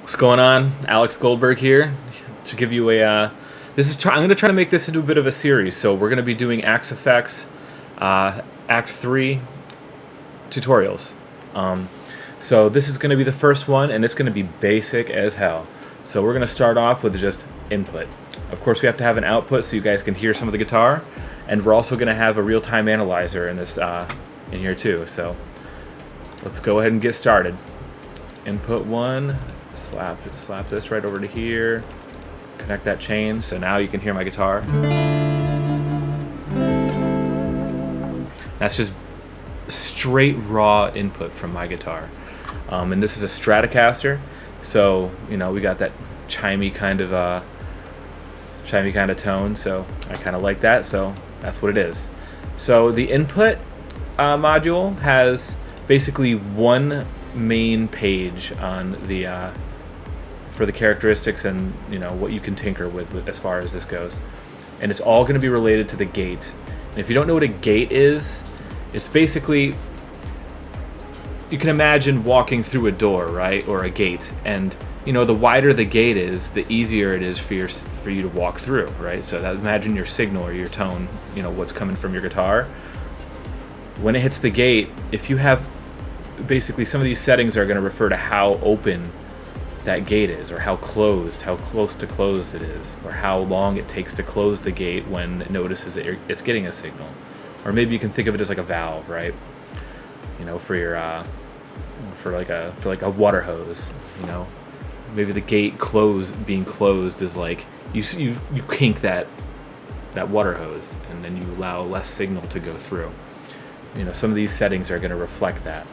What's going on? Alex Goldberg here to give you a. I'm going to try to make this into a bit of a series. So we're going to be doing Axe Effects, Axe 3 tutorials. So this is going to be the first one, and it's going to be basic as hell. So we're going to start off with just input. Of course, we have to have an output so you guys can hear some of the guitar, and we're also going to have a real-time analyzer in this in here too. So let's go ahead and get started. Input 1. Slap this right over to here. Connect that chain so now you can hear my guitar. That's just straight raw input from my guitar. And this is a Stratocaster, so we got that chimey kind of tone. So I kind of like that. So that's what it is. So the input module has basically one main page on the for the characteristics and what you can tinker with as far as this goes, and it's all going to be related to the gate. And if you don't know what a gate is, it's basically, you can imagine walking through a door, right, or a gate, and the wider the gate is, the easier it is for you to walk through, right? So imagine your signal or your tone, what's coming from your guitar. When it hits the gate, if you have basically, some of these settings are going to refer to how open that gate is, or how close to closed it is, or how long it takes to close the gate when it notices that it's getting a signal. Or maybe you can think of it as like a valve, right? For your for like a water hose. Maybe the gate being closed is like you kink that water hose, and then you allow less signal to go through. Some of these settings are going to reflect that.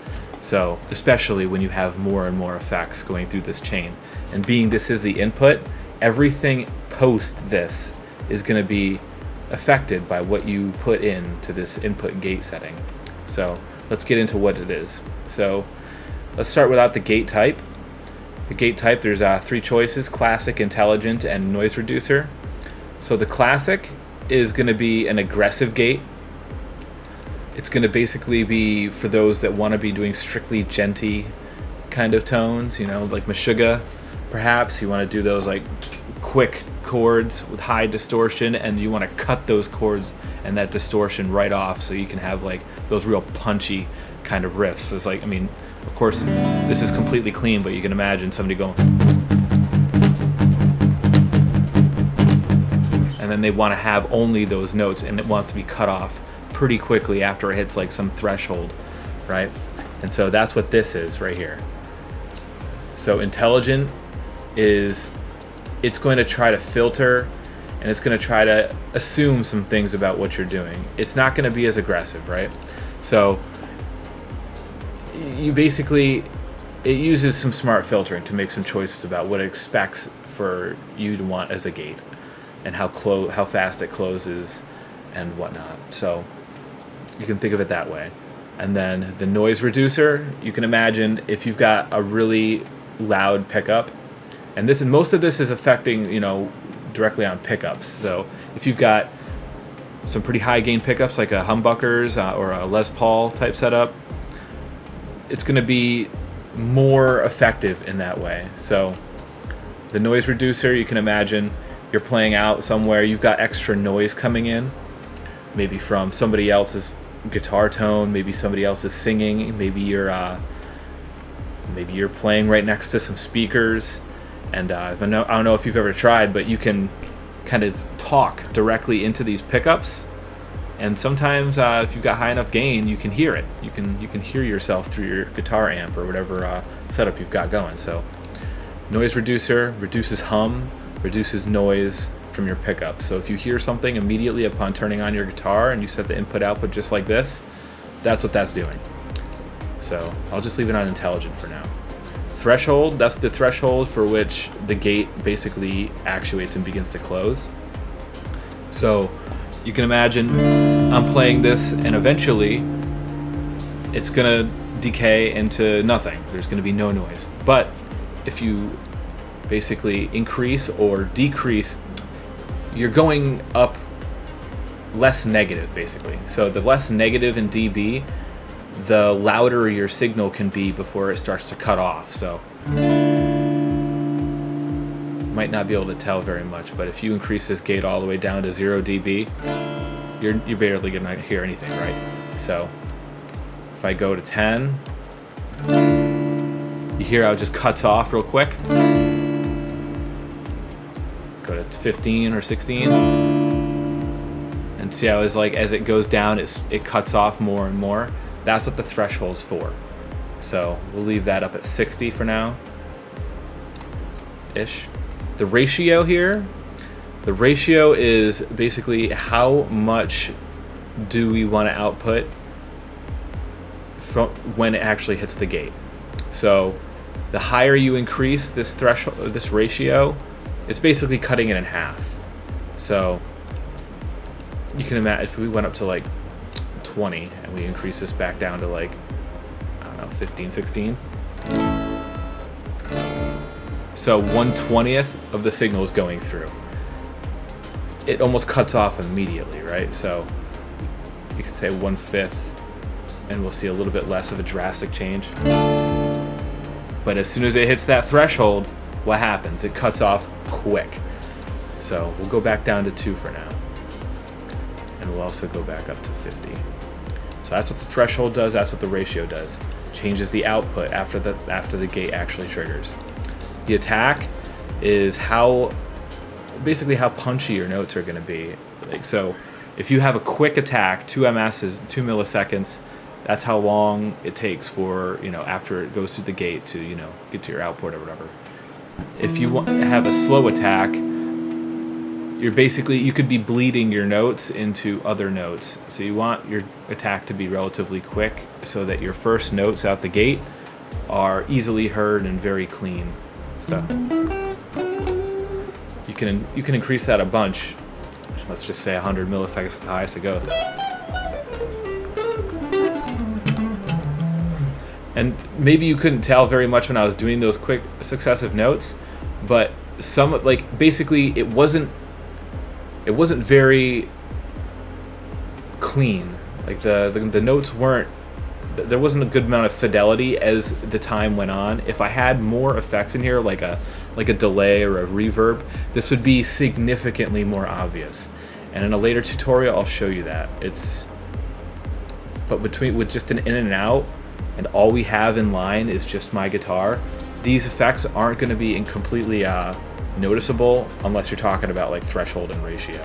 So, especially when you have more and more effects going through this chain. And being this is the input, everything post this is going to be affected by what you put into this input gate setting. So, let's get into what it is. So, let's start without the gate type. The gate type, there's 3 choices: classic, intelligent, and noise reducer. So, the classic is going to be an aggressive gate. It's going to basically be for those that want to be doing strictly djenty kind of tones, like Meshuggah, perhaps. You want to do those like quick chords with high distortion, and you want to cut those chords and that distortion right off so you can have like those real punchy kind of riffs. So it's like, of course, this is completely clean, but you can imagine somebody going, and then they want to have only those notes, and it wants to be cut off pretty quickly after it hits like some threshold, right? And so that's what this is right here. So intelligent is, it's going to try to filter, and it's going to try to assume some things about what you're doing. It's not going to be as aggressive, right? So you basically, it uses some smart filtering to make some choices about what it expects for you to want as a gate, and how fast it closes and whatnot. So you can think of it that way. And then the noise reducer, you can imagine if you've got a really loud pickup, and most of this is affecting directly on pickups. So if you've got some pretty high gain pickups like a humbuckers or a Les Paul type setup, it's going to be more effective in that way. So the noise reducer, you can imagine you're playing out somewhere, you've got extra noise coming in, maybe from somebody else's guitar tone, maybe somebody else is singing, maybe you're playing right next to some speakers, and I don't know if you've ever tried, but you can kind of talk directly into these pickups, and sometimes if you've got high enough gain, you can hear it. You can hear yourself through your guitar amp or whatever setup you've got going. So noise reducer reduces hum, reduces noise from your pickup. So if you hear something immediately upon turning on your guitar and you set the input output just like this, that's what that's doing. So I'll just leave it on intelligent for now. Threshold, that's the threshold for which the gate basically actuates and begins to close. So you can imagine I'm playing this, and eventually it's gonna decay into nothing. There's gonna be no noise. But if you basically increase or decrease, you're going up less negative, basically. So the less negative in dB, the louder your signal can be before it starts to cut off. So might not be able to tell very much, but if you increase this gate all the way down to 0 dB, you're barely gonna hear anything, right? So if I go to 10, you hear how it just cuts off real quick. Go to 15 or 16, and see how it's like as it goes down, it cuts off more and more. That's what the threshold's for. So we'll leave that up at 60 for now, ish. The ratio here, the ratio is basically how much do we want to output from when it actually hits the gate. So the higher you increase this threshold, this ratio, it's basically cutting it in half. So you can imagine if we went up to like 20 and we increase this back down to like, I don't know, 15, 16. So 1/20th of the signal is going through. It almost cuts off immediately, right? So you can say 1/5, and we'll see a little bit less of a drastic change. But as soon as it hits that threshold, what happens? It cuts off quick. So we'll go back down to 2 for now. And we'll also go back up to 50. So that's what the threshold does, that's what the ratio does. Changes the output after the gate actually triggers. The attack is basically how punchy your notes are going to be. Like, so if you have a quick attack, 2 ms is 2 milliseconds. That's how long it takes for, after it goes through the gate to, get to your output or whatever. If you have a slow attack, you could be bleeding your notes into other notes. So you want your attack to be relatively quick so that your first notes out the gate are easily heard and very clean. So you can increase that a bunch. Let's just say 100 milliseconds is the highest to go. And maybe you couldn't tell very much when I was doing those quick successive notes, but basically it wasn't very clean. Like the notes weren't, there wasn't a good amount of fidelity as the time went on. If I had more effects in here, like a delay or a reverb, this would be significantly more obvious. And in a later tutorial, I'll show you that. But with just an in and out, and all we have in line is just my guitar, these effects aren't going to be completely noticeable unless you're talking about like threshold and ratio.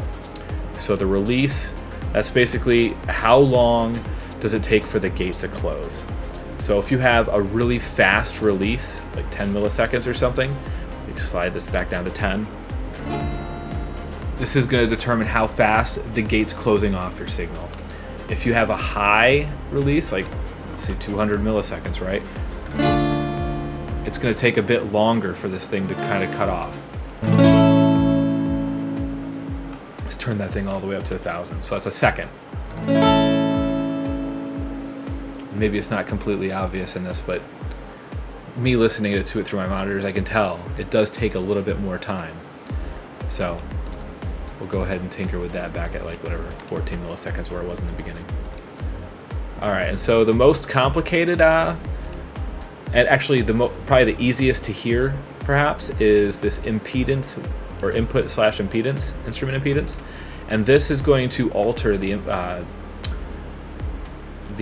So the release, that's basically how long does it take for the gate to close. So if you have a really fast release, like 10 milliseconds or something, you slide this back down to 10. This is going to determine how fast the gate's closing off your signal. If you have a high release, like let's see, 200 milliseconds, right? It's going to take a bit longer for this thing to kind of cut off. Let's turn that thing all the way up to 1,000. So that's a second. Maybe it's not completely obvious in this, but me listening to it through my monitors, I can tell it does take a little bit more time. So we'll go ahead and tinker with that back at like whatever, 14 milliseconds where it was in the beginning. All right, and so the most complicated, and actually probably the easiest to hear, perhaps, is this impedance or input/impedance, instrument impedance, and this is going to alter the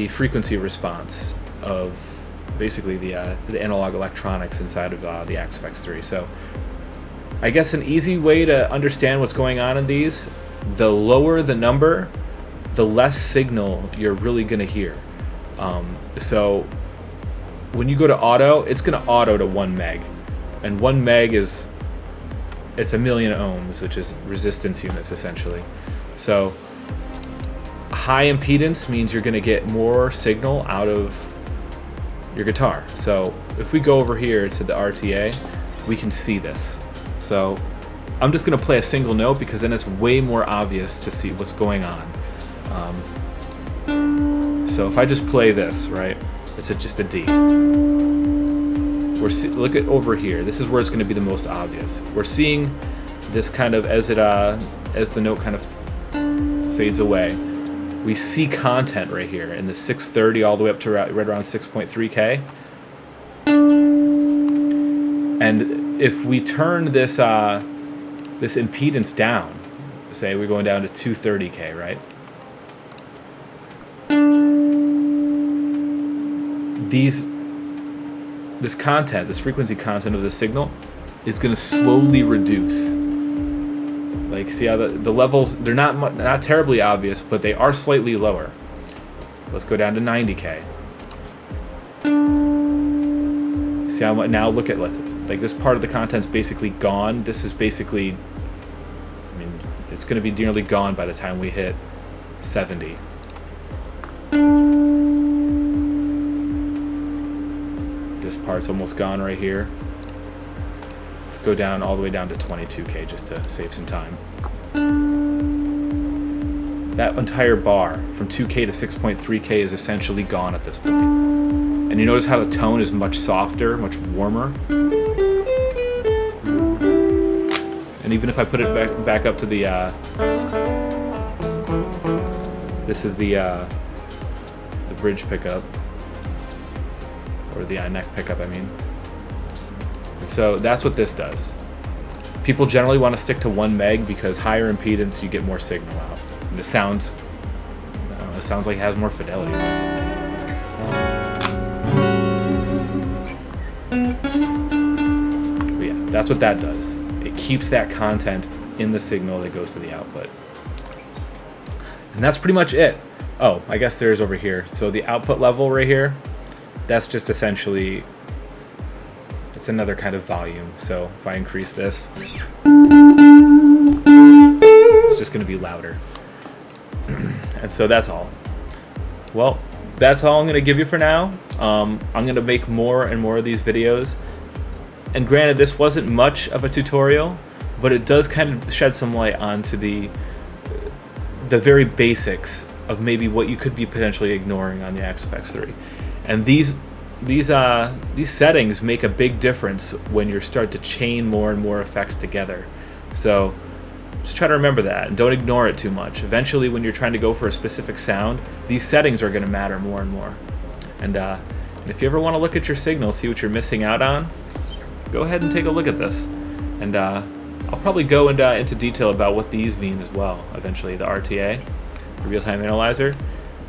frequency response of basically the analog electronics inside of the Axe-Fx3. So I guess an easy way to understand what's going on in these, the lower the number, the less signal you're really going to hear. So when you go to auto, it's going to auto to 1 meg. And 1 meg it's a million ohms, which is resistance units essentially. So high impedance means you're going to get more signal out of your guitar. So if we go over here to the RTA, we can see this. So I'm just going to play a single note because then it's way more obvious to see what's going on. So if I just play this, right, it's just a D. Look at over here. This is where it's going to be the most obvious. We're seeing this kind of as the note kind of fades away. We see content right here in the 630 all the way up to right around 6.3K. And if we turn this this impedance down, say we're going down to 230K, right? This content, this frequency content of the signal is going to slowly reduce. Like, see how the levels, they're not terribly obvious, but they are slightly lower. Let's go down to 90K. See how now look at like this part of the content's basically gone. This is basically, I mean, it's going to be nearly gone by the time we hit 70. This part's almost gone right here. Let's go down all the way down to 22K just to save some time. That entire bar from 2K to 6.3K is essentially gone at this point. And you notice how the tone is much softer, much warmer. And even if I put it back up to the this is the bridge pickup, or the neck pickup, I mean. And so that's what this does. People generally want to stick to 1 meg because higher impedance, you get more signal out. And it sounds, I don't know, it sounds like it has more fidelity. But yeah, that's what that does. It keeps that content in the signal that goes to the output. And that's pretty much it. Oh, I guess there's over here. So the output level right here, that's just essentially, it's another kind of volume. So if I increase this, it's just going to be louder. And so that's all. Well, that's all I'm going to give you for now. I'm going to make more and more of these videos. And granted, this wasn't much of a tutorial, but it does kind of shed some light onto the very basics of maybe what you could be potentially ignoring on the XFX3. And these settings make a big difference when you start to chain more and more effects together. So just try to remember that and don't ignore it too much. Eventually, when you're trying to go for a specific sound, these settings are going to matter more and more. And if you ever want to look at your signal, see what you're missing out on, go ahead and take a look at this. And I'll probably go into detail about what these mean as well eventually, the RTA, the real-time analyzer,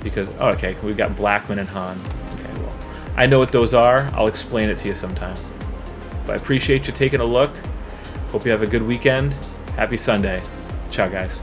because, oh, okay, we've got Blackman and Hahn. Okay, well, I know what those are. I'll explain it to you sometime. But I appreciate you taking a look. Hope you have a good weekend. Happy Sunday. Ciao, guys.